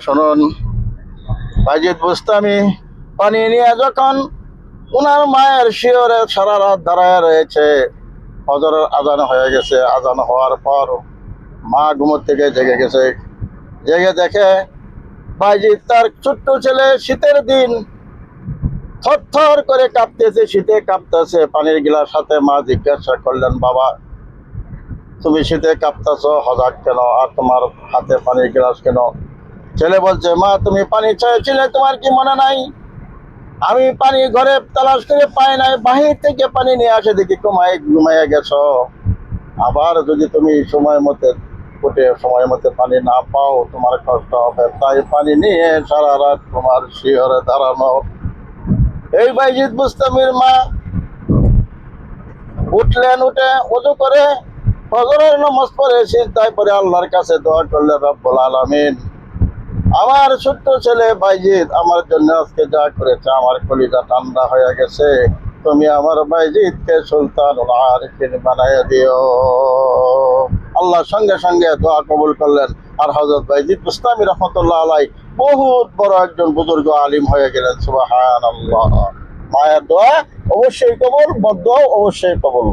শুনুন, বাজিদ বুস্তামি পানি নিয়ে যখন ওনার মায়ের শিয়রে সারা রাত দাঁড়ায় রয়েছে, ফজরের আজান হয়ে গেছে। আজান হওয়ার পর মা ঘুমোর থেকে জেগে গেছে। জেগে দেখে বাজিদ তার ছোট্ট ছেলে শীতের দিন থরথর করে কাঁপতেছে, শীতে কাঁপতেছে। পানির গিলাস হাতে মা জিজ্ঞাসা করলেন, বাবা তুমি শীতে কাঁপতেছো হঠাৎ কেন, আর তোমার হাতে পানির গ্লাস কেন? ছেলে বলছে, মা তুমি পানি চেয়েছিলে, তোমার কি মনে নাই? আমি পানি ঘরে তালাশ করে পাই নাই, বাহির থেকে পানি নিয়ে আসে দেখি ঘুমাইয়া গেছো। আবার যদি তুমি সময় মতো উঠে সময় মতো পানি না পাও, তোমার কষ্ট হবে। তাই পানি নিয়ে সারা রাত তোমার শিহরে দাঁড়ানো। এই বাইজিদ বুস্তামির মা উঠলেন, উঠে ওযু করে ফজরের নামাজ পড়ে সিজদায় পড়ে আল্লাহর কাছে দোয়া করলেন, রব্বুল আলামিন আমার ছোট্ট ছেলে বাইজিদ আমার জন্য আজকে যা করেছে, আমার কলিজা ঠান্ডা হয়ে গেছে। তুমি আমার বাইজিদকে সুলতানুল আরিফিন বানাইয়া দিও। আল্লাহ সঙ্গে সঙ্গে দোয়া কবুল করলেন। আর হযরত বাইজিদ বুস্তামি রহমতুল্লাহ আলাইহি বহুত বড় একজন বুজুর্গ আলিম হয়ে গেলেন। সুবহানাল্লাহ। মায়ের দোয়া অবশ্যই কবুল, বদ দোয়া অবশ্যই কবুল।